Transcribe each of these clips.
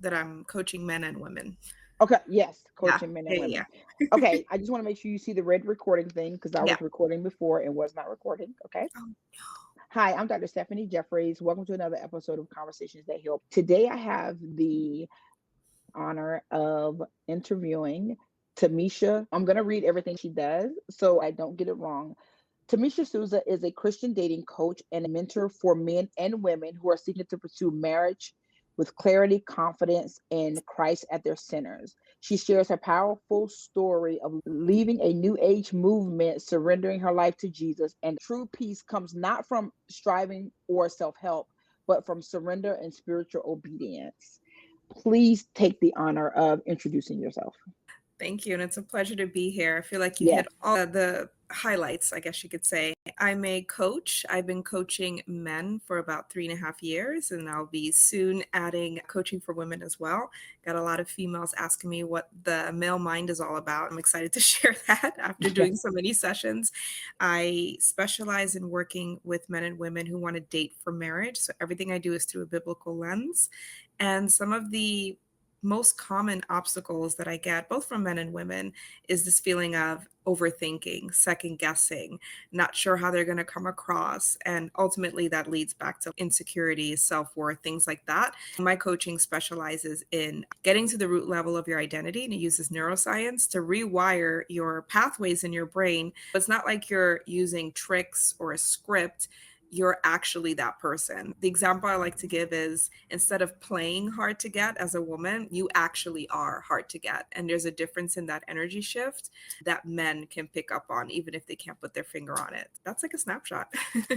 that I'm coaching men and women. Okay, yes, Yeah, coaching men and yeah, yeah, women. Okay, I just want to make sure you see the red recording thing because I yeah. was recording before and was not recording. Okay. Oh, Hi, I'm Dr. Stephanie Jeffreys. Welcome to another episode of Conversations That Help. Today I have the honor of interviewing Tamisha. I'm going to read everything she does so I don't get it wrong. Tamisha Souza is a Christian dating coach and a mentor for men and women who are seeking to pursue marriage with clarity, confidence, and Christ at their centers. She shares her powerful story of leaving a new age movement, surrendering her life to Jesus, and true peace comes not from striving or self help, but from surrender and spiritual obedience. Please take the honor of introducing yourself. thank you. And it's a pleasure to be here. I feel like you Yes. hit all the highlights, I guess you could say. I'm a coach. I've been coaching men for about 3.5 years, and I'll be soon adding coaching for women as well. Got a lot of females asking me what the male mind is all about. I'm excited to share that after doing Yes. so many sessions. I specialize in working with men and women who want to date for marriage. So everything I do is through a biblical lens. And some of the most common obstacles that I get, both from men and women, is this feeling of overthinking, second guessing, not sure how they're going to come across. And ultimately, that leads back to insecurity, self worth, things like that. My coaching specializes in getting to the root level of your identity, and it uses neuroscience to rewire your pathways in your brain. It's not like you're using tricks or a script. You're actually that person. The example I like to give is instead of playing hard to get as a woman, you actually are hard to get. And there's a difference in that energy shift that men can pick up on, even if they can't put their finger on it. That's like a snapshot.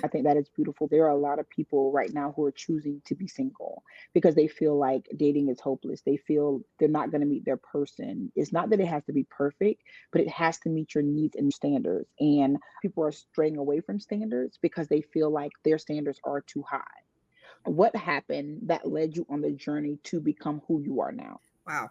I think that is beautiful. There are a lot of people right now who are choosing to be single because they feel like dating is hopeless. They feel they're not going to meet their person. It's not that it has to be perfect, but it has to meet your needs and standards. And people are straying away from standards because they feel like their standards are too high. What happened that led you on the journey to become who you are now? Wow.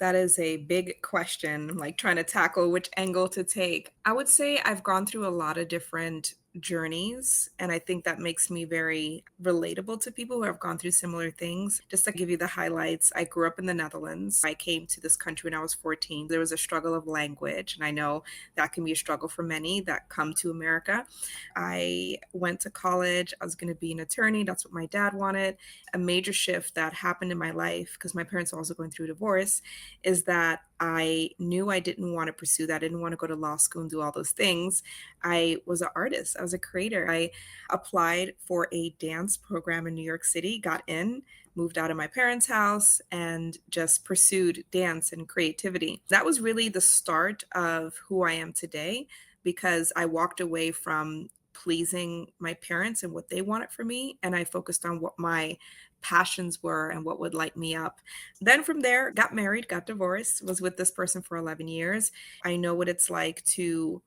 That is a big question. I'm like trying to tackle which angle to take. I would say I've gone through a lot of different journeys, and I think that makes me very relatable to people who have gone through similar things. Just to give you the highlights, I grew up in the Netherlands. I came to this country when I was 14. There was a struggle of language, and I know that can be a struggle for many that come to America. I went to college. I was going to be an attorney. That's what my dad wanted. A major shift that happened in my life, because my parents were also going through a divorce, is that I knew I didn't want to pursue that. I didn't want to go to law school and do all those things. I was an artist. I was a creator. I applied for a dance program in New York City, got in, moved out of my parents' house, and just pursued dance and creativity. That was really the start of who I am today because I walked away from pleasing my parents and what they wanted for me, and I focused on what my passions were and what would light me up. Then from there, got married, got divorced, was with this person for 11 years. I know what it's like to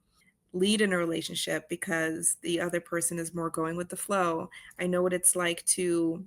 lead in a relationship because the other person is more going with the flow. I know what it's like to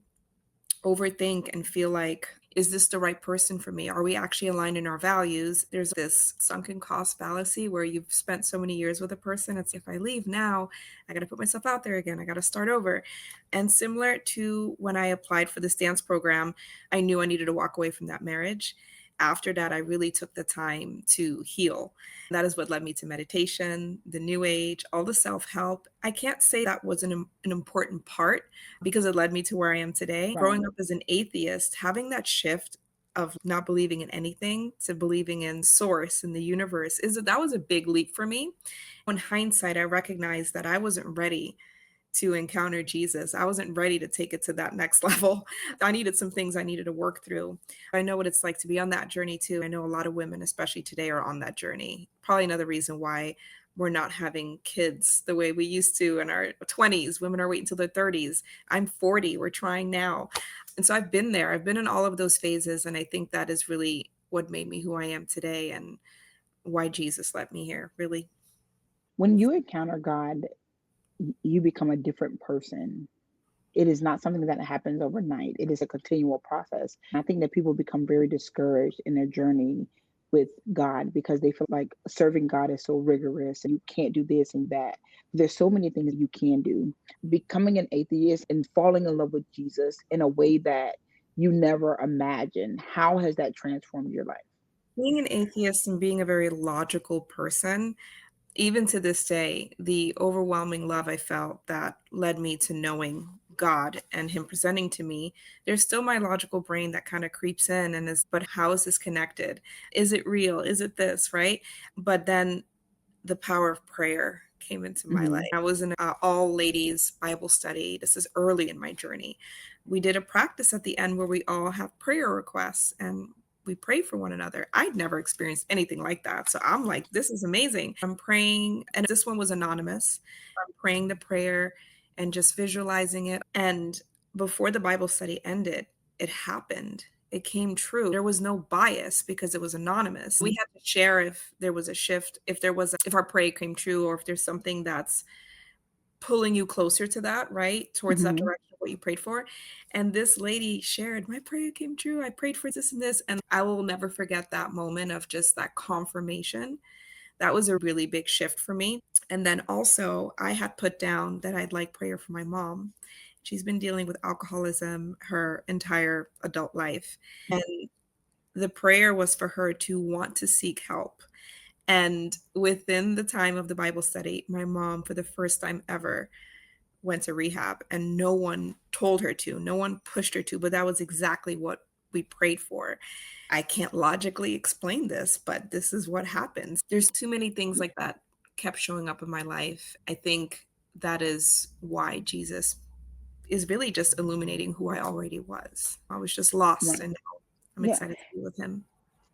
overthink and feel like, is this the right person for me? Are we actually aligned in our values? There's this sunken cost fallacy where you've spent so many years with a person. It's if I leave now, I got to put myself out there again. I got to start over. And similar to when I applied for this dance program, I knew I needed to walk away from that marriage. After that, I really took the time to heal. That is what led me to meditation, the new age, all the self help. I can't say that was an important part because it led me to where I am today. Right. Growing up as an atheist, having that shift of not believing in anything to believing in source in the universe is that was a big leap for me. In hindsight, I recognized that I wasn't ready to encounter Jesus. I wasn't ready to take it to that next level. I needed some things I needed to work through. I know what it's like to be on that journey too. I know a lot of women, especially today, are on that journey. Probably another reason why we're not having kids the way we used to in our 20s. Women are waiting till their 30s. I'm 40. We're trying now. And so I've been there. I've been in all of those phases. And I think that is really what made me who I am today and why Jesus led me here, really. When you encounter God, you become a different person. It is not something that happens overnight. It is a continual process. I think that people become very discouraged in their journey with God because they feel like serving God is so rigorous and you can't do this and that. There's so many things you can do. Becoming an atheist and falling in love with Jesus in a way that you never imagined. How has that transformed your life? Being an atheist and being a very logical person, even to this day, the overwhelming love I felt that led me to knowing God and Him presenting to me, there's still my logical brain that kind of creeps in and is, but how is this connected? Is it real? Is it this, right? But then the power of prayer came into my life. Mhm. I was in a all ladies Bible study. This is early in my journey. We did a practice at the end where we all have prayer requests and we pray for one another. I'd never experienced anything like that. So I'm like, this is amazing. I'm praying, and this one was anonymous. I'm praying the prayer and just visualizing it. And before the Bible study ended, it happened. It came true. There was no bias because it was anonymous. We had to share if there was a shift, if our prayer came true, or if there's something that's pulling you closer to that, right? Towards that Mhm. direction of what you prayed for. And this lady shared, my prayer came true. I prayed for this and this. And I will never forget that moment of just that confirmation. That was a really big shift for me. And then also, I had put down that I'd like prayer for my mom. She's been dealing with alcoholism her entire adult life. And the prayer was for her to want to seek help. And within the time of the Bible study, my mom, for the first time ever, went to rehab, and no one told her to, no one pushed her to, but that was exactly what we prayed for. I can't logically explain this, but this is what happens. There's too many things like that kept showing up in my life. I think that is why Jesus is really just illuminating who I already was. I was just lost, Right. and now I'm Yeah. excited to be with him.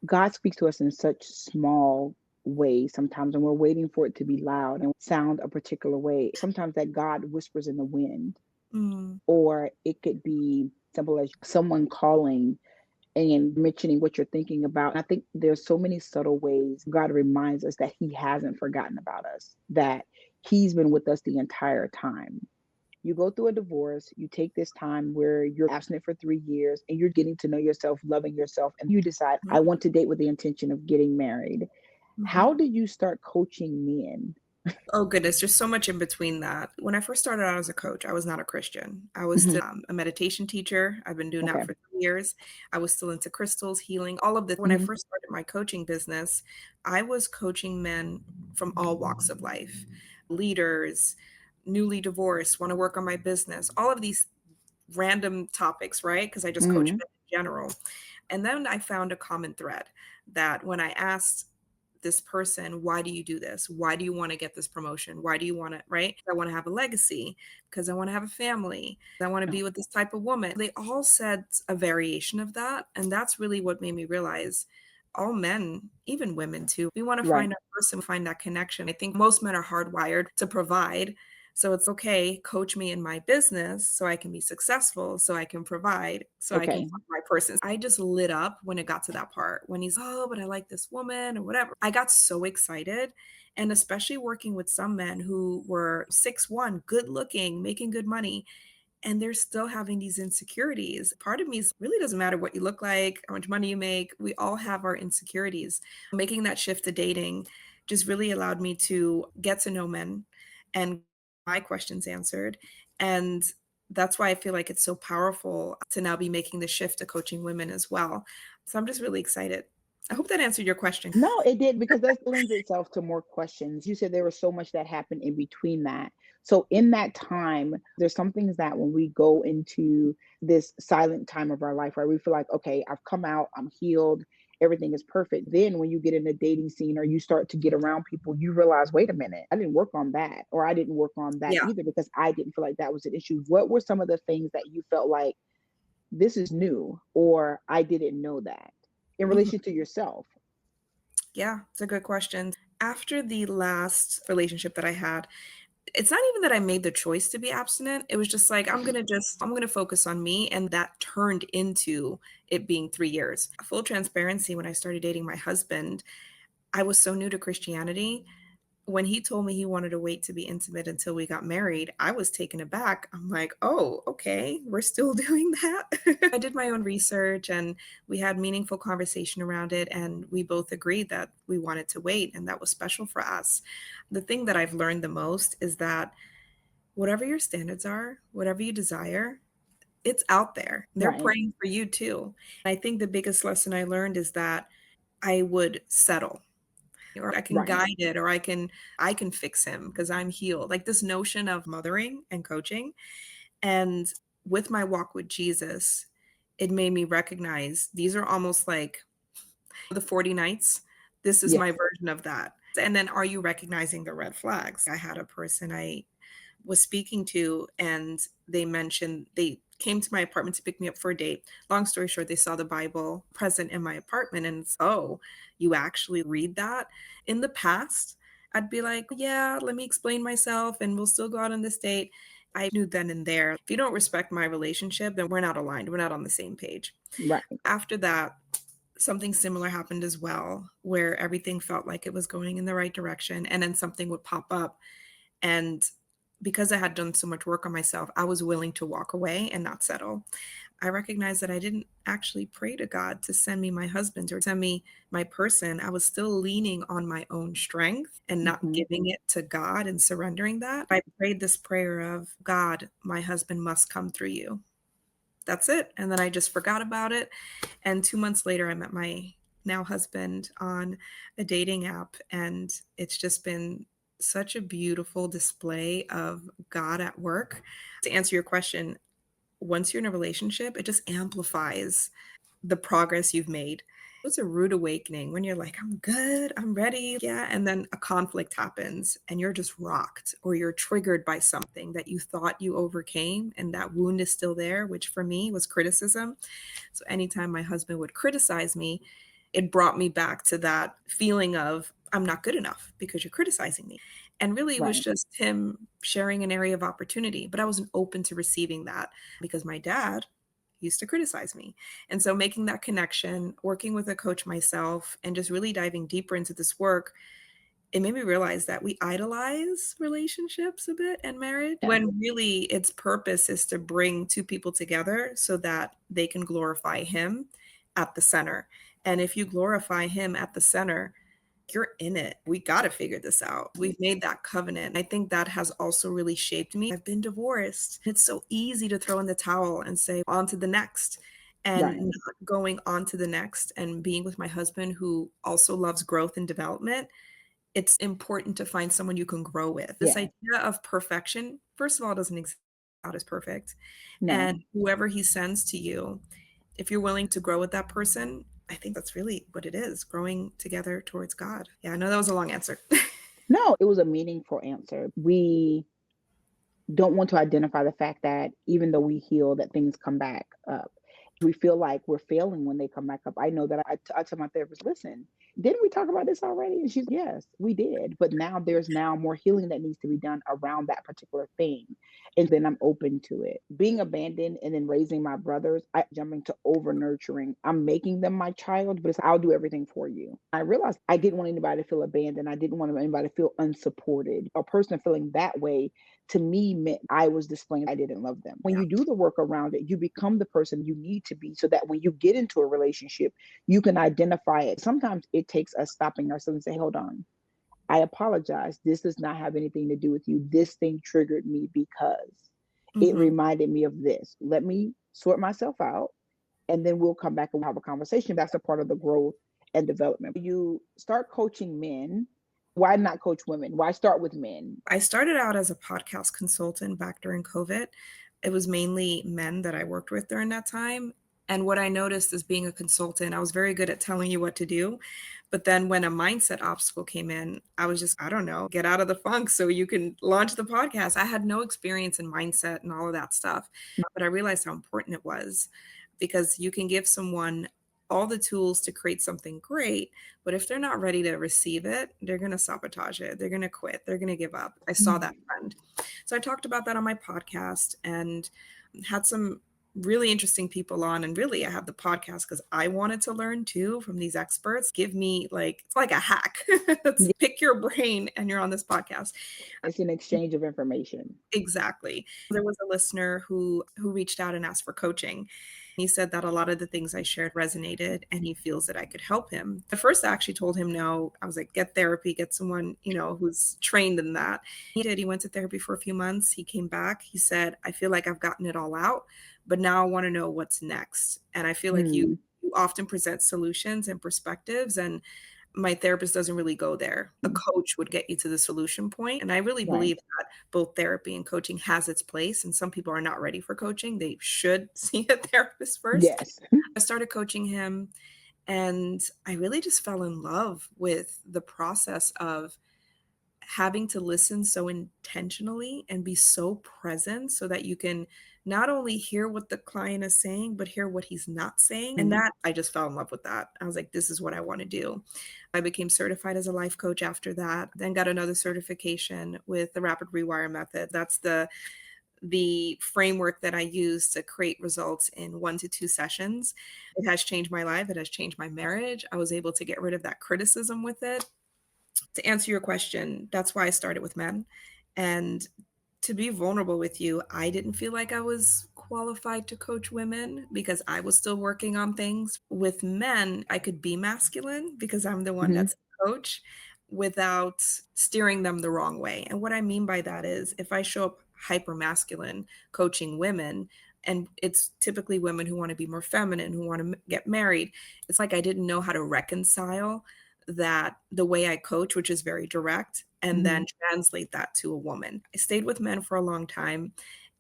God speaks to us in such small ways sometimes, and we're waiting for it to be loud and sound a particular way. Sometimes that God whispers in the wind, Mm, or it could be simple as someone calling and mentioning what you're thinking about. I think there's so many subtle ways God reminds us that He hasn't forgotten about us, that He's been with us the entire time. You go through a divorce, you take this time where you're abstinent for 3 years and you're getting to know yourself, loving yourself, and you decide, mhm, I want to date with the intention of getting married. How mhm. did you start coaching men? Oh goodness, there's so much in between that. When I first started out as a coach, I was not a Christian. I was Mhm. still a meditation teacher. I've been doing that Okay. for 3 years. I was still into crystals, healing, all of this. When I Mhm. first started my coaching business, I was coaching men from all walks of life, leaders, newly divorced, want to work on my business, all of these random topics, right? Because I just coach Mhm. men in general. And then I found a common thread that when I asked this person, why do you do this? Why do you want to get this promotion? Why do you want to, right? I want to have a legacy because I want to have a family. I want to Oh, be with this type of woman. They all said a variation of that. And that's really what made me realize all men, even women too, we want to right. find a person, find that connection. I think most men are hardwired to provide. So it's okay, coach me in my business so I can be successful, so I can provide, so I can Okay. find my person. I just lit up when it got to that part, when he's, oh, but I like this woman or whatever. I got so excited. And especially working with some men who were 6'1", good looking, making good money, and they're still having these insecurities. Part of me is really doesn't matter what you look like, how much money you make. We all have our insecurities. Making that shift to dating just really allowed me to get to know men and my questions answered. And that's why I feel like it's so powerful to now be making the shift to coaching women as well. So I'm just really excited. I hope that answered your question. No, it did, because that lends itself to more questions. You said there was so much that happened in between that. So in that time, there's some things that when we go into this silent time of our life where we feel like, okay, I've come out, I'm healed, everything is perfect. Then when you get in a dating scene or you start to get around people, you realize, wait a minute, I didn't work on that, or I didn't work on that Yeah. either because I didn't feel like that was an issue. What were some of the things that you felt like this is new, or I didn't know that in Mhm. relation to yourself? Yeah, it's a good question. After the last relationship that I had, it's not even that I made the choice to be abstinent. It was just like, I'm gonna focus on me. And that turned into it being 3 years. Full transparency, when I started dating my husband, I was so new to Christianity. When he told me he wanted to wait to be intimate until we got married, I was taken aback. I'm like, "Oh, okay, we're still doing that?" I did my own research and we had meaningful conversation around it, and we both agreed that we wanted to wait, and that was special for us. The thing that I've learned the most is that whatever your standards are, whatever you desire, It's out there. They're Right. praying for you too. I think the biggest lesson I learned is that I would settle, or I can Right. guide it, or I can fix him because I'm healed. Like this notion of mothering and coaching. And with my walk with Jesus, it made me recognize these are almost like the 40 nights. This is Yes. my version of that. And then are you recognizing the red flags? I had a person I was speaking to, and they came to my apartment to pick me up for a date. Long story short, they saw the Bible present in my apartment, and oh, you actually read that? In the past, I'd be like, yeah, let me explain myself and we'll still go out on this date. I knew then and there, if you don't respect my relationship, then we're not aligned. We're not on the same page. Right. After that, something similar happened as well, where everything felt like it was going in the right direction. And then something would pop up, and because I had done so much work on myself, I was willing to walk away and not settle. I recognized that I didn't actually pray to God to send me my husband or send me my person. I was still leaning on my own strength and not Hmm. giving it to God and surrendering that. I prayed this prayer of, God, my husband must come through you. That's it. And then I just forgot about it. And 2 months later, I met my now husband on a dating app. And it's just been such a beautiful display of God at work. To answer your question, once you're in a relationship, it just amplifies the progress you've made. It's a rude awakening when you're like, I'm good, I'm ready. Yeah. And then a conflict happens and you're just rocked, or you're triggered by something that you thought you overcame. And that wound is still there, which for me was criticism. So anytime my husband would criticize me, it brought me back to that feeling of I'm not good enough because you're criticizing me. And really, it was Right. just him sharing an area of opportunity, but I wasn't open to receiving that because my dad used to criticize me. And so making that connection, working with a coach myself, and just really diving deeper into this work, it made me realize that we idolize relationships a bit and marriage Yeah. when really its purpose is to bring two people together so that they can glorify him at the center. And if you glorify him at the center, you're in it. We got to figure this out. We've made that covenant. I think that has also really shaped me. I've been divorced. It's so easy to throw in the towel and say, on to the next. And Right. not going on to the next and being with my husband who also loves growth and development, it's important to find someone you can grow with. This Yeah. idea of perfection, first of all, doesn't exist. God is perfect. No. And whoever he sends to you, if you're willing to grow with that person, I think that's really what it is, growing together towards God. Yeah, I know that was a long answer. No, it was a meaningful answer. We don't want to identify the fact that even though we heal, that things come back up. We feel like we're failing when they come back up. I know that I tell my therapist, listen, didn't we talk about this already? And she's, yes, we did. But now there's now more healing that needs to be done around that particular thing. And then I'm open to it. Being abandoned and then raising my brothers, I jumping to over nurturing. I'm making them my child, but it's I'll do everything for you. I realized I didn't want anybody to feel abandoned. I didn't want anybody to feel unsupported. A person feeling that way to me meant I was displaying I didn't love them. When Yeah. you do the work around it, you become the person you need to be so that when you get into a relationship, you can identify it. Sometimes it takes us stopping ourselves and say, hold on, I apologize. This does not have anything to do with you. This thing triggered me because it Mhm. reminded me of this. Let me sort myself out and then we'll come back and have a conversation. That's a part of the growth and development. You start coaching men. Why not coach women? Why start with men? I started out as a podcast consultant back during COVID. It was mainly men that I worked with during that time. And what I noticed is being a consultant, I was very good at telling you what to do. But then when a mindset obstacle came in, I was just, I don't know, get out of the funk so you can launch the podcast. I had no experience in mindset and all of that stuff. But I realized how important it was because you can give someone all the tools to create something great, but if they're not ready to receive it, they're going to sabotage it. They're going to quit. They're going to give up. I saw that trend. So I talked about that on my podcast and had some really interesting people on. And really, I have the podcast because I wanted to learn too from these experts. Give me like, it's like a hack. It's pick your brain and you're on this podcast. It's an exchange of information. Exactly. There was a listener who reached out and asked for coaching. He said that a lot of the things I shared resonated and he feels that I could help him. At first, I actually told him no. I was like, get therapy, get someone, who's trained in that. He did. He went to therapy for a few months. He came back. He said, I feel like I've gotten it all out, but now I want to know what's next. And I feel like Mm, you often present solutions and perspectives, and my therapist doesn't really go there. A coach would get you to the solution point, and I really right. believe that both therapy and coaching has its place, and some people are not ready for coaching. They should see a therapist first. Yes. I started coaching him, and I really just fell in love with the process of having to listen so intentionally and be so present so that you can not only hear what the client is saying, but hear what he's not saying. And Mm, that I just fell in love with that. I was like, this is what I want to do. I became certified as a life coach after that, then got another certification with the rapid rewire method. That's the framework that I use to create results in 1 to 2 sessions. It has changed my life. It has changed my marriage. I was able to get rid of that criticism with it. To answer your question, that's why I started with men. And to be vulnerable with you, I didn't feel like I was qualified to coach women because I was still working on things. With men, I could be masculine because I'm the one mhm, that's a coach without steering them the wrong way. And what I mean by that is if I show up hyper masculine coaching women, and it's typically women who want to be more feminine, who want to get married, it's like I didn't know how to reconcile that the way I coach, which is very direct, and then mhm, translate that to a woman. I stayed with men for a long time.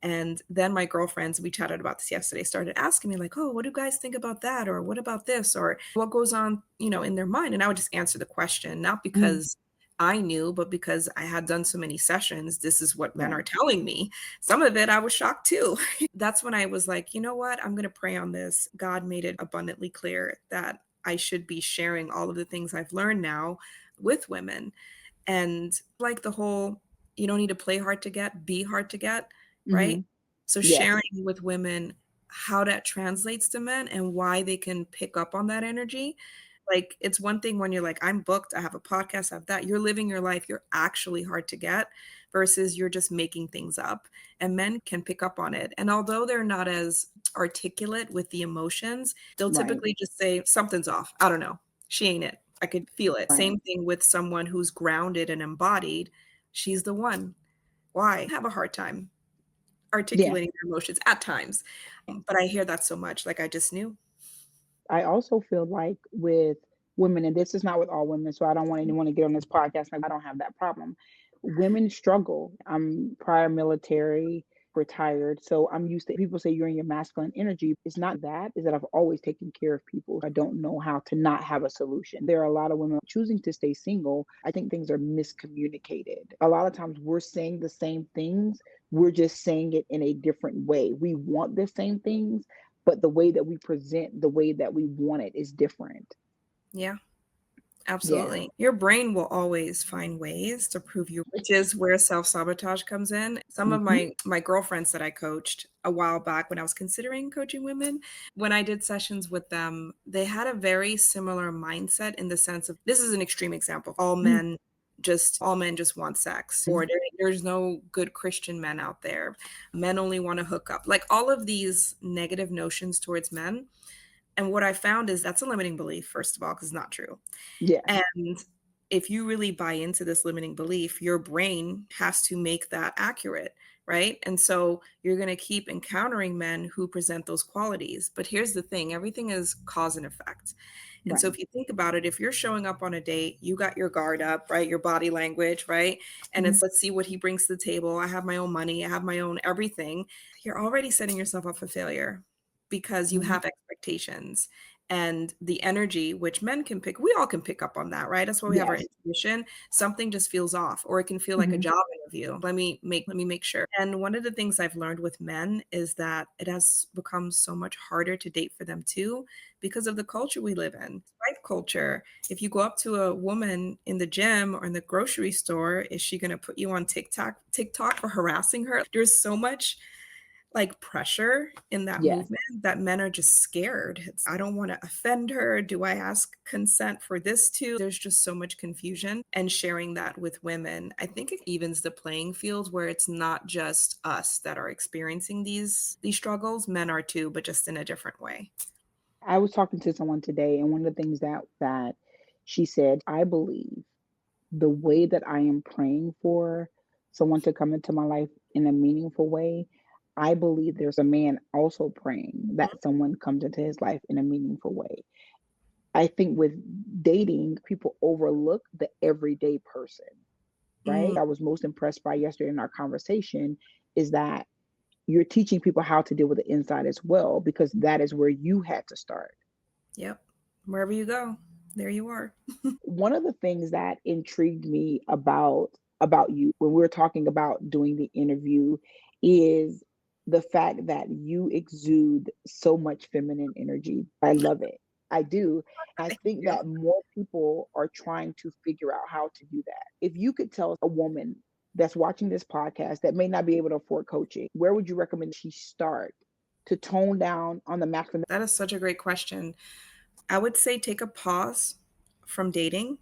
And then my girlfriends, we chatted about this yesterday, started asking me, like, oh, what do you guys think about that? Or what about this? Or what goes on, in their mind? And I would just answer the question, not mhm, because I knew, but because I had done so many sessions. This is what men are right. telling me. Some of it I was shocked too. That's when I was like, you know what? I'm going to pray on this. God made it abundantly clear that I should be sharing all of the things I've learned now with women. And like the whole, you don't need to play hard to get, be hard to get, right? Mhm, So yes, sharing with women how that translates to men and why they can pick up on that energy. Like it's one thing when you're like, I'm booked, I have a podcast, I have that. You're living your life, you're actually hard to get versus you're just making things up. And men can pick up on it. And although they're not as articulate with the emotions, they'll right, typically just say, something's off. I don't know. She ain't it. I could feel it. right. Same thing with someone who's grounded and embodied. She's the one. Why? I have a hard time Yeah. articulating their emotions at times. But I hear that so much. Like I just knew. I also feel like with women, and this is not with all women, so I don't want anyone to get on this podcast like I don't have that problem. Women struggle. I'm prior military, retired, so I'm used to people say you're in your masculine energy. It's not that, is that I've always taken care of people. I don't know how to not have a solution. There are a lot of women choosing to stay single. I think things are miscommunicated. A lot of times we're saying the same things, we're just saying it in a different way. We want the same things, but the way that we present the way that we want it is different. Yeah. Yeah. Absolutely. Your brain will always find ways to prove you, which is where self-sabotage comes in. Some of Mhm. my girlfriends that I coached a while back when I was considering coaching women, when I did sessions with them, they had a very similar mindset in the sense of this is an extreme example. Mhm. All men just want sex, or there's no good Christian men out there. Men only want to hook up. Like all of these negative notions towards men. And what I found is that's a limiting belief, first of all, because it's not true. Yeah. And if you really buy into this limiting belief, your brain has to make that accurate, right? And so you're going to keep encountering men who present those qualities. But here's the thing, everything is cause and effect. And so Right. if you think about it, if you're showing up on a date, you got your guard up, right? Your body language, right? And Mhm. it's let's see what he brings to the table. I have my own money, I have my own everything. You're already setting yourself up for failure because you Mhm. have expectations and the energy which men can pick, we all can pick up on that, right? That's why we have our Yes. intuition. Something just feels off, or it can feel like a Mhm. job interview. Let me make sure. And one of the things I've learned with men is that it has become so much harder to date for them too because of the culture we live in. Wife culture. If you go up to a woman in the gym or in the grocery store, is she going to put you on TikTok for harassing her? There's so much like pressure in that Yes. movement that men are just scared. I don't want to offend her. Do I ask consent for this too? There's just so much confusion. And sharing that with women, I think it evens the playing field where it's not just us that are experiencing these struggles. Men are too, but just in a different way. I was talking to someone today, and one of the things that she said, I believe the way that I am praying for someone to come into my life in a meaningful way, I believe there's a man also praying that someone comes into his life in a meaningful way. I think with dating, people overlook the everyday person, Mm, right? I was most impressed by yesterday in our conversation is that you're teaching people how to deal with the inside as well, because that is where you had to start. yep. Wherever you go, there you are. One of the things that intrigued me about you when we were talking about doing the interview is the fact that you exude so much feminine energy. I love it. I do. I Thank think you. that more people are trying to figure out how to do that. If you could tell a woman that's watching this podcast that may not be able to afford coaching, where would you recommend she start to tone down on the masculine? That is such a great question. I would say take a pause from dating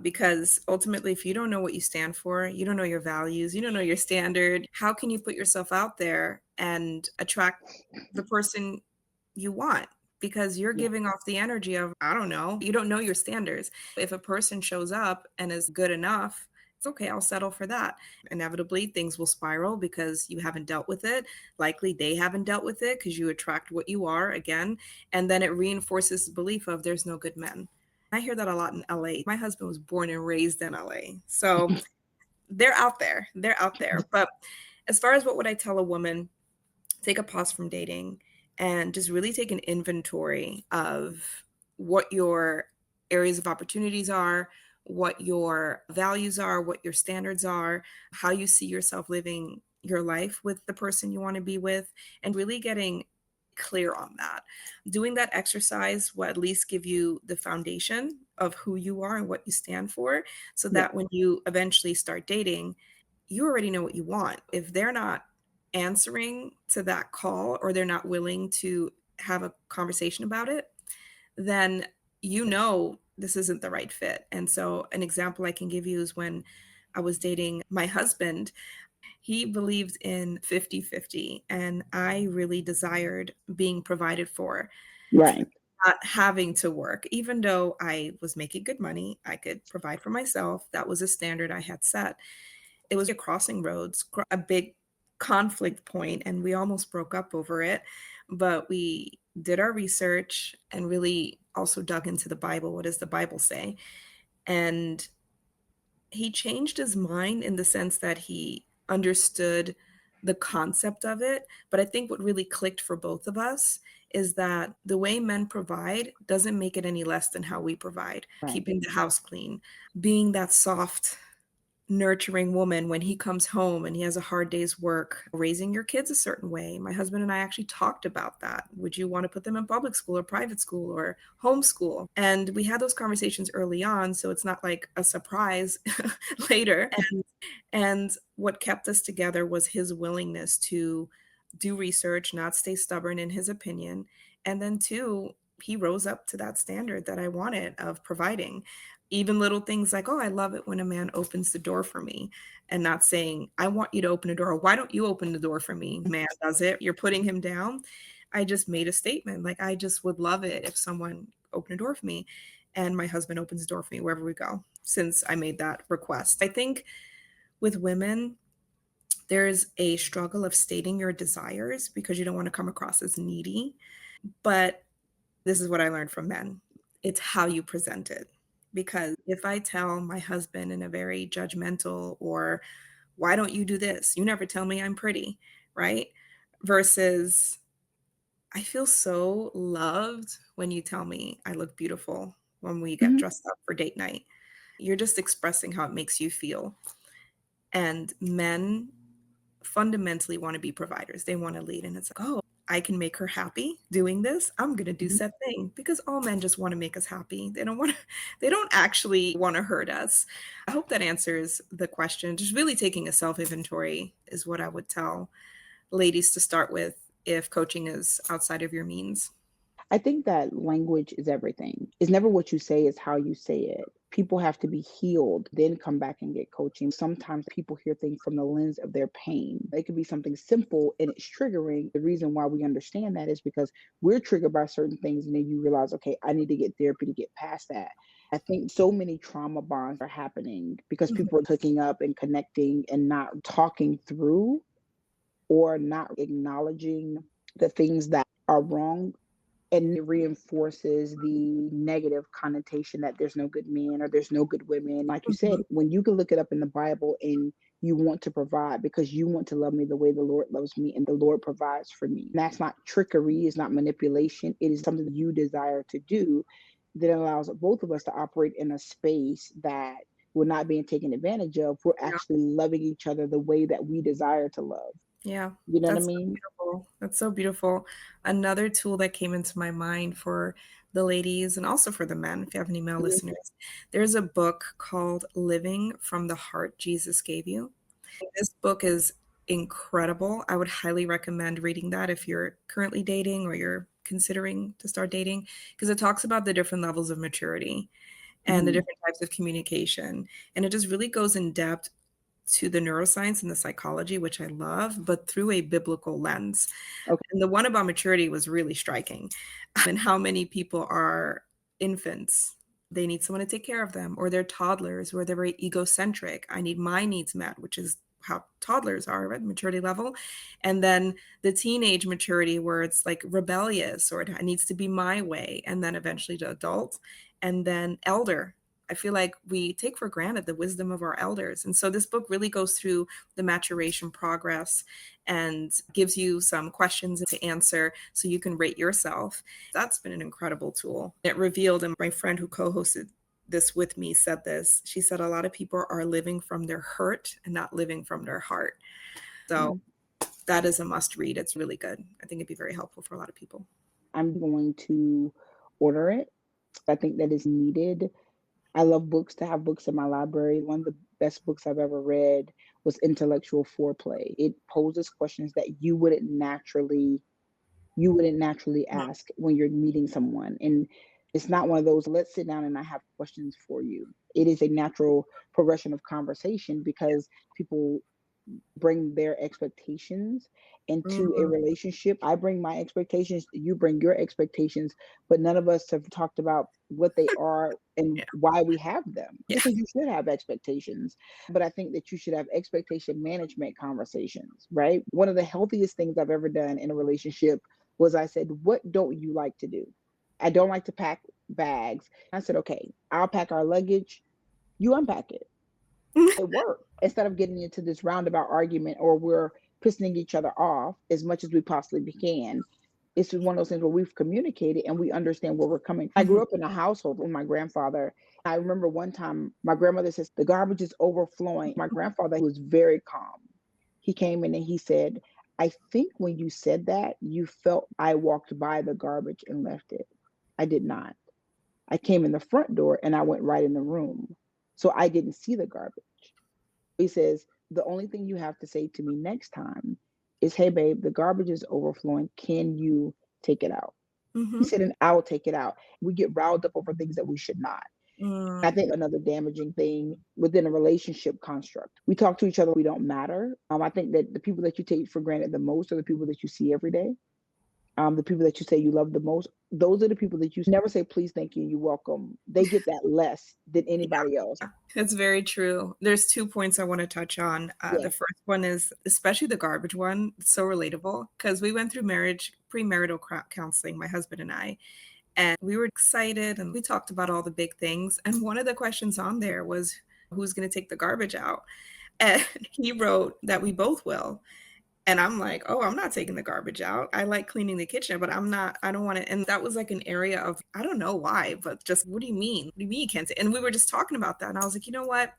because ultimately, if you don't know what you stand for, you don't know your values, you don't know your standard, how can you put yourself out there and attract the person you want? Because you're Yeah, giving off the energy of, I don't know, you don't know your standards. If a person shows up and is good enough, it's okay, I'll settle for that. Inevitably, things will spiral because you haven't dealt with it. Likely, they haven't dealt with it because you attract what you are again. And then it reinforces the belief of there's no good men. I hear that a lot in LA. My husband was born and raised in LA. So they're out there. They're out there. But as far as what would I tell a woman, take a pause from dating and just really take an inventory of what your areas of opportunities are, what your values are, what your standards are, how you see yourself living your life with the person you want to be with, and really getting clear on that. Doing that exercise will at least give you the foundation of who you are and what you stand for, so yeah, that when you eventually start dating, you already know what you want. If they're not answering to that call or they're not willing to have a conversation about it, then you know this isn't the right fit. And so, an example I can give you is when I was dating my husband, he believed in 50-50, and I really desired being provided for, right. not having to work. Even though I was making good money, I could provide for myself. That was a standard I had set. It was a crossing roads, a big conflict point, and we almost broke up over it. But we did our research and really also dug into the Bible. What does the Bible say? And he changed his mind in the sense that he understood the concept of it. But I think what really clicked for both of us is that the way men provide doesn't make it any less than how we provide. Right. Keeping the house clean, being that soft nurturing woman when he comes home and he has a hard day's work, raising your kids a certain way. My husband and I actually talked about that. Would you want to put them in public school or private school or homeschool? And we had those conversations early on, so it's not like a surprise later. And what kept us together was his willingness to do research, not stay stubborn in his opinion. And then, two, he rose up to that standard that I wanted of providing. Even little things like, oh, I love it when a man opens the door for me and not saying, I want you to open the door. Why don't you open the door for me? Man does it. You're putting him down. I just made a statement. Like, I just would love it if someone opened a door for me. And my husband opens the door for me wherever we go since I made that request. I think with women, there's a struggle of stating your desires because you don't want to come across as needy. But this is what I learned from men, it's how you present it. Because if I tell my husband in a very judgmental or, why don't you do this? You never tell me I'm pretty, right? Versus, I feel so loved when you tell me I look beautiful when we get Mhm. dressed up for date night. You're just expressing how it makes you feel. And men fundamentally want to be providers. They want to lead. And it's like, oh, I can make her happy doing this. I'm going to do Mhm. said thing because all men just want to make us happy. They don't want to, they don't actually want to hurt us. I hope that answers the question. Just really taking a self inventory is what I would tell ladies to start with if coaching is outside of your means. I think that language is everything. It's never what you say, it's how you say it. People have to be healed, then come back and get coaching. Sometimes people hear things from the lens of their pain. It could be something simple and it's triggering. The reason why we understand that is because we're triggered by certain things, and then you realize, okay, I need to get therapy to get past that. I think so many trauma bonds are happening because Mhm. people are hooking up and connecting and not talking through or not acknowledging the things that are wrong, and it reinforces the negative connotation that there's no good men or there's no good women. Like you said, Mhm. when you can look it up in the Bible and you want to provide because you want to love me the way the Lord loves me and the Lord provides for me. And that's not trickery, it's not manipulation. It is something that you desire to do that allows both of us to operate in a space that we're not being taken advantage of. We're Yeah. actually loving each other the way that we desire to love. Yeah, You know what I that's so mean? beautiful. That's so beautiful. Another tool that came into my mind for the ladies and also for the men, if you have any male Mhm. listeners, there's a book called Living from the Heart Jesus Gave You. This book is incredible. I would highly recommend reading that if you're currently dating or you're considering to start dating, because it talks about the different levels of maturity and the Mhm. different types of communication. And it just really goes in depth to the neuroscience and the psychology, which I love, but through a biblical lens. Okay. And the one about maturity was really striking, and how many people are infants. They need someone to take care of them, or they're toddlers where they're very egocentric. I need my needs met, which is how toddlers are at maturity level. And then the teenage maturity where it's like rebellious or it needs to be my way. And then eventually to adult and then elder. I feel like we take for granted the wisdom of our elders. And so this book really goes through the maturation progress and gives you some questions to answer so you can rate yourself. That's been an incredible tool. It revealed, and my friend who co hosted this with me said this. She said a lot of people are living from their hurt and not living from their heart. So Mm. that is a must read. It's really good. I think it'd be very helpful for a lot of people. I'm going to order it. I think that is needed. I love books to have books in my library. One of the best books I've ever read was Intellectual Foreplay. It poses questions that you wouldn't naturally ask when you're meeting someone. And it's not one of those, let's sit down and I have questions for you. It is a natural progression of conversation because people bring their expectations into a Mhm. relationship. I bring my expectations, you bring your expectations, but none of us have talked about what they are and Yeah. why we have them. Yeah. Because you should have expectations, but I think that you should have expectation management conversations, right? One of the healthiest things I've ever done in a relationship was I said, "What don't you like to do?" I don't like to pack bags. I said, "Okay, I'll pack our luggage, you unpack it." It worked. Instead of getting into this roundabout argument or we're pissing each other off as much as we possibly can, it's just one of those things where we've communicated and we understand where we're coming. I Mhm. grew up in a household with my grandfather. I remember one time my grandmother says the garbage is overflowing. My grandfather was very calm. He came in and he said, "I think when you said that, you felt I walked by the garbage and left it. I did not. I came in the front door and I went right in the room. So I didn't see the garbage." He says, "The only thing you have to say to me next time is, 'Hey, babe, the garbage is overflowing. Can you take it out?'" He Mhm. said, "And I'll take it out." We get riled up over things that we should not. Mm. I think another damaging thing within a relationship construct, we talk to each other, we don't matter. I think that the people that you take for granted the most are the people that you see every day. The people that you say you love the most, those are the people that you never say, please, thank you, you're welcome. They get that less than anybody else. Yeah, it's very true. There's 2 points I wanna touch on. Yeah. The first one is especially the garbage one, it's so relatable because we went through marriage premarital counseling, my husband and I, and we were excited, and we talked about all the big things, and one of the questions on there was, "Who's gonna take the garbage out?" And he wrote that we both will. And I'm like, "Oh, I'm not taking the garbage out. I like cleaning the kitchen, but I don't wanna," and that was like an area of I don't know why, but just, "What do you mean? What do you mean you can't ta," and we were just talking about that, and I was like, "You know what?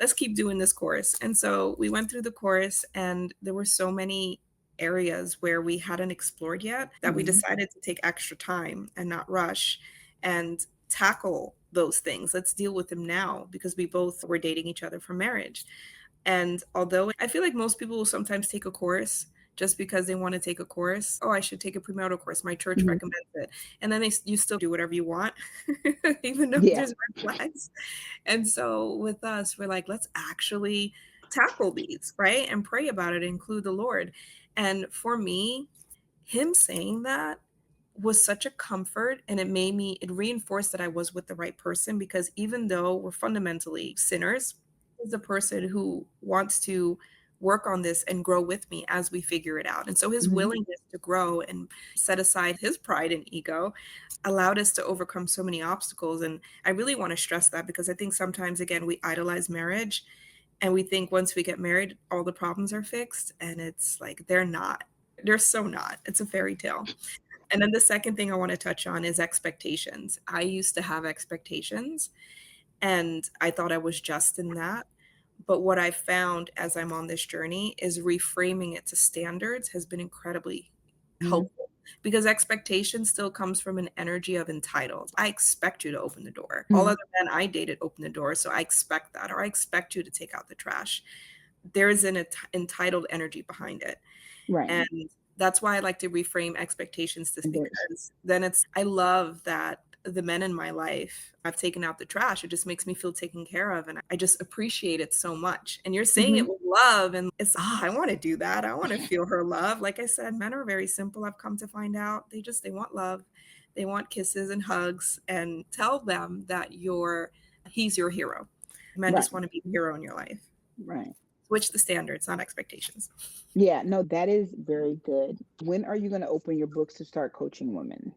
Let's keep doing this course." And so we went through the course, and there were so many areas where we hadn't explored yet that we Mhm. decided to take extra time and not rush and tackle those things. Let's deal with them now because we both were dating each other for marriage. And although I feel like most people will sometimes take a course just because they want to take a course. Oh, I should take a premarital course. My church Mhm. recommends it. And then you still do whatever you want, even though Yeah. there's red flags. And so with us, we're like, let's actually tackle these, right? And pray about it, include the Lord. And for me, him saying that was such a comfort, and it reinforced that I was with the right person because even though we're fundamentally sinners, is a person who wants to work on this and grow with me as we figure it out. And so his Mhm. willingness to grow and set aside his pride and ego allowed us to overcome so many obstacles. And I really want to stress that, because I think sometimes, again, we idolize marriage and we think once we get married, all the problems are fixed. And it's like, they're not. They're so not. It's a fairy tale. And then the second thing I want to touch on is expectations. I used to have expectations and I thought I was just in that. But what I found as I'm on this journey is reframing it to standards has been incredibly Mhm. helpful, because expectation still comes from an energy of entitled. I expect you to open the door. All Mhm. other men I dated opened the door, so I expect that, or I expect you to take out the trash. There is an entitled energy behind it. Right. And that's why I like to reframe expectations, just Standards. because then I love that the men in my life, I've taken out the trash. It just makes me feel taken care of. And I just appreciate it so much. And you're saying Mhm. it with love. And it's, I want to do that. I want to feel her love. Like I said, men are very simple. I've come to find out they want love. They want kisses and hugs, and tell them that he's your hero. Men Right. just want to be the hero in your life. Right. Switch the standards, not expectations. Yeah, no, that is very good. When are you going to open your books to start coaching women?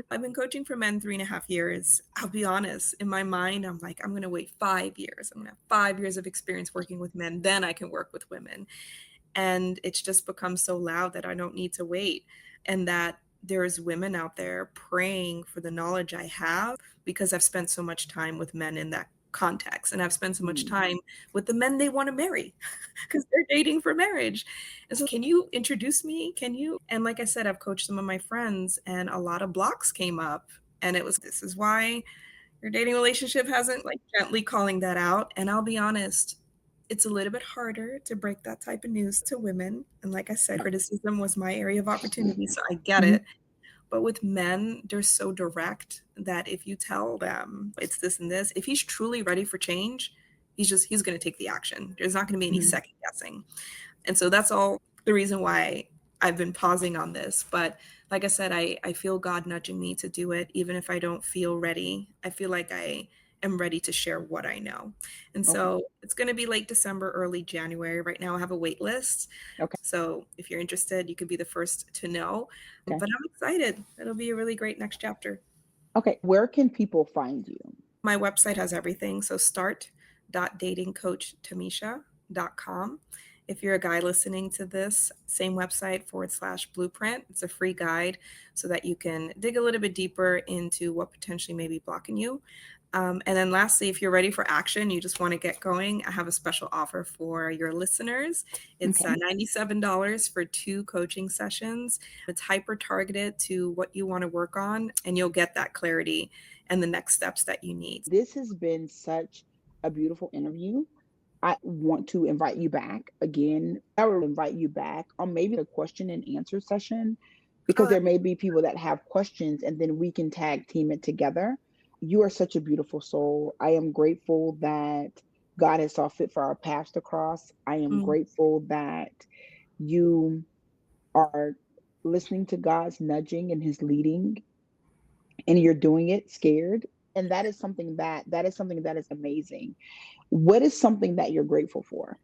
I've been coaching for men 3.5 years. I'll be honest, in my mind, I'm like, I'm going to wait 5 years. I'm going to have 5 years of experience working with men. Then I can work with women. And it's just become so loud that I don't need to wait. And that there's women out there praying for the knowledge I have, because I've spent so much time with men in that context. And I've spent so much Mm. time with the men they want to marry because they're dating for marriage. And so, can you introduce me? Can you? And like I said, I've coached some of my friends, and a lot of blocks came up. And it was, this is why your dating relationship hasn't, like, gently calling that out. And I'll be honest, it's a little bit harder to break that type of news to women. And like I said, criticism was my area of opportunity. So I get Mhm. it. But with men, they're so direct that if you tell them it's this and this, if he's truly ready for change, he's going to take the action. There's not going to be any Mhm. second guessing. And so that's all the reason why I've been pausing on this. But like I said, I feel God nudging me to do it. Even if I don't feel ready, I feel like I am ready to share what I know. And Okay. so it's going to be late December, early January. Right now, I have a wait list. Okay. So if you're interested, you could be the first to know. Okay. But I'm excited. It'll be a really great next chapter. Okay. Where can people find you? My website has everything. So start.datingcoachtamisha.com. If you're a guy listening to this, same website /blueprint. It's a free guide so that you can dig a little bit deeper into what potentially may be blocking you. And then lastly, if you're ready for action, you just want to get going, I have a special offer for your listeners. It's Okay. $97 for 2 coaching sessions. It's hyper targeted to what you want to work on, and you'll get that clarity and the next steps that you need. This has been such a beautiful interview. I want to invite you back again. I will invite you back on maybe a question and answer session, because Oh, there may be people that have questions and then we can tag team it together. You are such a beautiful soul. I am grateful that God has saw fit for our paths to cross. I am mm, grateful that you are listening to God's nudging and his leading, and you're doing it scared. And that is amazing. What is something that you're grateful for?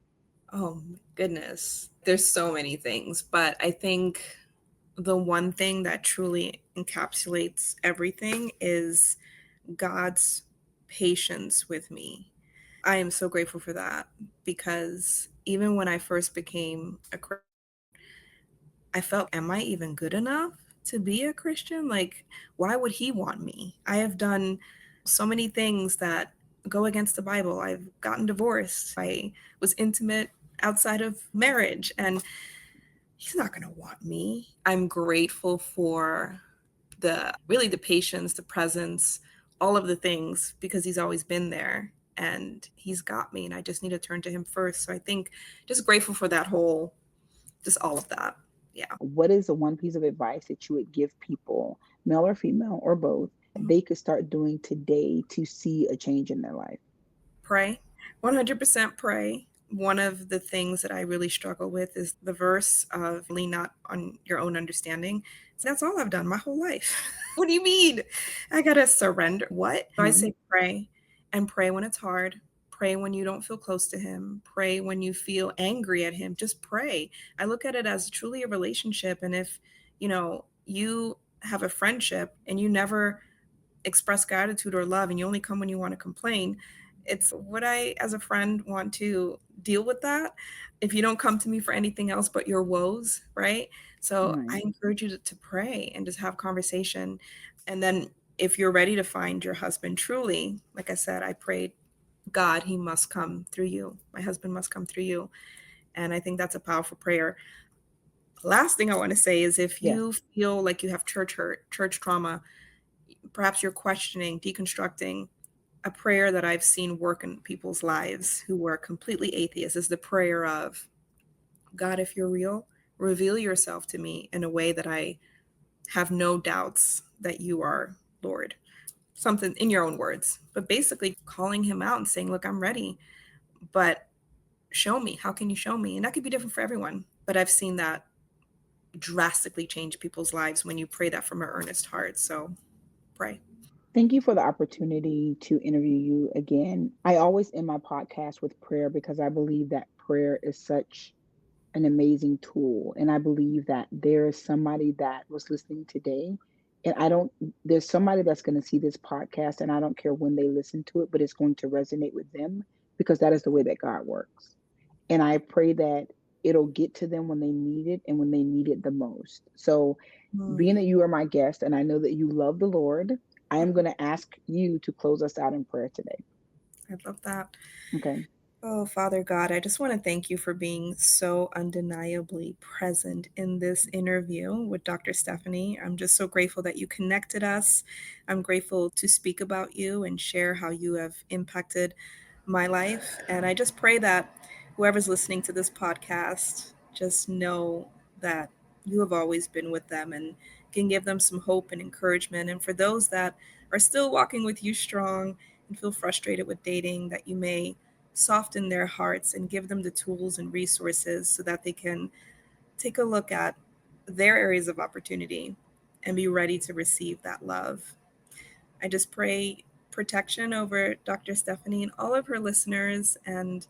oh my goodness. There's so many things, but I think the one thing that truly encapsulates everything is God's patience with me. I am so grateful for that, because even when I first became a Christian, I felt, am I even good enough to be a Christian? Like, why would he want me? I have done so many things that go against the Bible. I've gotten divorced. I was intimate outside of marriage, and he's not going to want me. I'm grateful for the patience, the presence, all of the things, because he's always been there and he's got me, and I just need to turn to him first. So I think just grateful for that whole, just all of that. Yeah. What is the one piece of advice that you would give people, male or female or both, they could start doing today to see a change in their life? Pray. 100% pray. One of the things that I really struggle with is the verse of lean not on your own understanding. So that's all I've done my whole life. What do you mean? I got to surrender. What? So I Mhm. say pray, and pray when it's hard. Pray when you don't feel close to him. Pray when you feel angry at him. Just pray. I look at it as truly a relationship. And if, you have a friendship and you never express gratitude or love and you only come when you want to complain, it's would I, as a friend, want to deal with that if you don't come to me for anything else but your woes, right? So I Right. encourage you to pray and just have conversation. And then if you're ready to find your husband truly, like I said, I prayed, God, he must come through you. My husband must come through you. And I think that's a powerful prayer. Last thing I want to say is if Yes. you feel like you have church hurt, church trauma, perhaps you're questioning, deconstructing, a prayer that I've seen work in people's lives who were completely atheists is the prayer of, God, if you're real, reveal yourself to me in a way that I have no doubts that you are Lord. Something in your own words, but basically calling him out and saying, look, I'm ready, but show me. How can you show me? And that could be different for everyone. But I've seen that drastically change people's lives when you pray that from an earnest heart. So pray. Thank you for the opportunity to interview you again. I always end my podcast with prayer because I believe that prayer is such an amazing tool. And I believe that there is somebody that was listening today. And there's somebody that's going to see this podcast, and I don't care when they listen to it, but it's going to resonate with them because that is the way that God works. And I pray that it'll get to them when they need it and when they need it the most. So, being Mm, that you are my guest and I know that you love the Lord, I am going to ask you to close us out in prayer today. I love that. Okay. Oh, Father God, I just want to thank you for being so undeniably present in this interview with Dr. Stephanie. I'm just so grateful that you connected us. I'm grateful to speak about you and share how you have impacted my life. And I just pray that whoever's listening to this podcast just know that you have always been with them and can give them some hope and encouragement. And for those that are still walking with you strong and feel frustrated with dating, that you may soften their hearts and give them the tools and resources so that they can take a look at their areas of opportunity and be ready to receive that love. I just pray protection over Dr. Stephanie and all of her listeners, and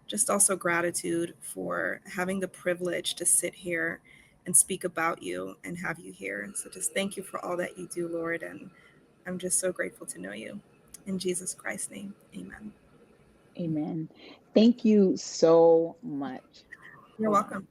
just also gratitude for having the privilege to sit here and speak about you and have you here. So just thank you for all that you do, Lord. And I'm just so grateful to know you. In Jesus Christ's name, amen. Amen. Thank you so much. You're Hold on. welcome.